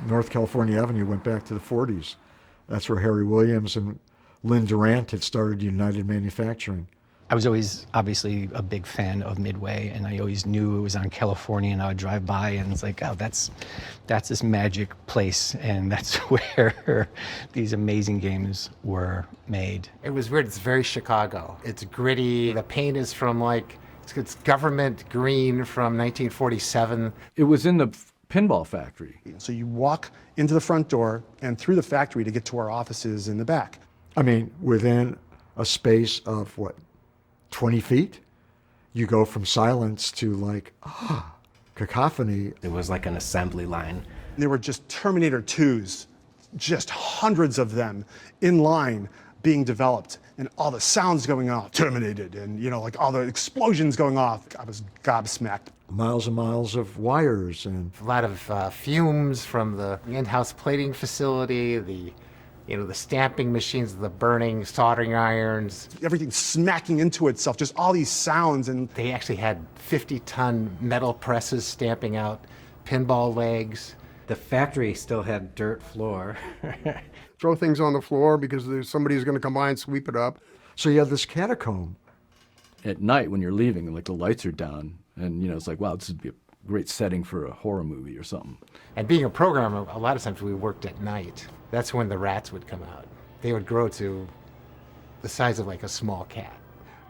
North California Avenue went back to the 40s. That's where Harry Williams and Lynn Durant had started United Manufacturing. I was always obviously a big fan of Midway, and I always knew it was on California, and I would drive by and it's like, oh, that's this magic place, and that's where these amazing games were made. It was weird. It's very Chicago. It's gritty. The paint is from it's government green from 1947. It was in the pinball factory. So you walk into the front door and through the factory to get to our offices in the back. I mean, within a space of 20 feet, you go from silence to cacophony. It was like an assembly line. There were just Terminator 2s, just hundreds of them in line being developed, and all the sounds going off, terminated, and all the explosions going off. I was gobsmacked. Miles and miles of wires and a lot of fumes from the in-house plating facility, the stamping machines, the burning soldering irons. Everything smacking into itself, just all these sounds. And they actually had 50-ton metal presses stamping out pinball legs. The factory still had dirt floor. Throw things on the floor because somebody's going to come by and sweep it up. So you have this catacomb. At night when you're leaving and the lights are down, and it's like, wow, this would be a great setting for a horror movie or something. And being a programmer, a lot of times we worked at night. That's when the rats would come out. They would grow to the size of a small cat.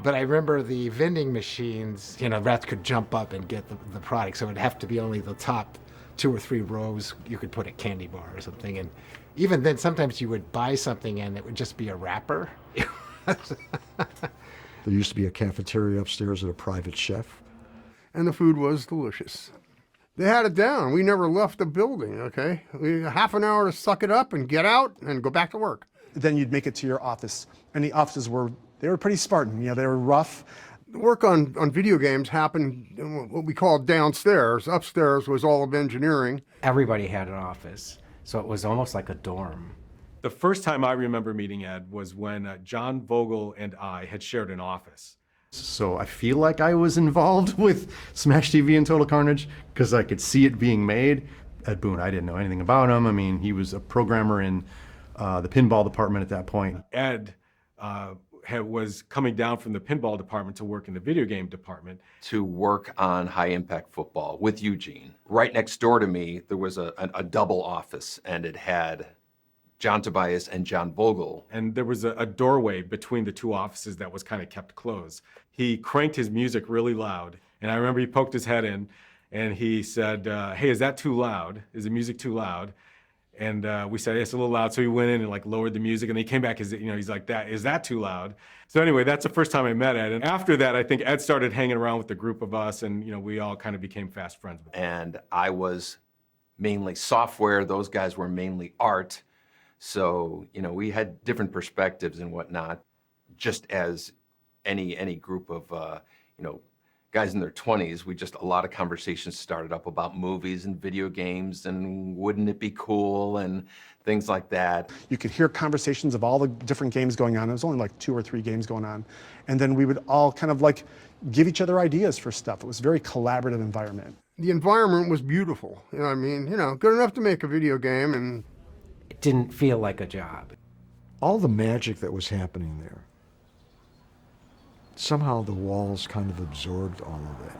But I remember the vending machines, rats could jump up and get the product, so it'd have to be only the top 2 or 3 rows you could put a candy bar or something. And even then, sometimes you would buy something and it would just be a wrapper. There used to be a cafeteria upstairs at a private chef. And the food was delicious. They had it down. We never left the building, okay? We had half an hour to suck it up and get out and go back to work. Then you'd make it to your office. And the offices were pretty Spartan. They were rough. The work on video games happened in what we called downstairs. Upstairs was all of engineering. Everybody had an office, so it was almost like a dorm. The first time I remember meeting Ed was when John Vogel and I had shared an office. So I feel like I was involved with Smash TV and Total Carnage because I could see it being made. Ed Boon, I didn't know anything about him. I mean, he was a programmer in the pinball department at that point. Ed was coming down from the pinball department to work in the video game department. To work on high-impact football with Eugene. Right next door to me, there was a double office, and it had John Tobias and John Vogel. And there was a doorway between the 2 offices that was kind of kept closed. He cranked his music really loud, and I remember he poked his head in, and he said, hey, is that too loud? Is the music too loud? And we said, it's a little loud. So he went in and lowered the music, and he came back, he's like, is that too loud? So anyway, that's the first time I met Ed. And after that, I think Ed started hanging around with the group of us, and we all kind of became fast friends. And I was mainly software. Those guys were mainly art. So, we had different perspectives and whatnot, just as any group of, guys in their 20s, a lot of conversations started up about movies and video games and wouldn't it be cool and things like that. You could hear conversations of all the different games going on. There was only 2 or 3 games going on. And then we would all kind of give each other ideas for stuff. It was a very collaborative environment. The environment was beautiful. Good enough to make a video game, and it didn't feel like a job. All the magic that was happening there, somehow the walls kind of absorbed all of that.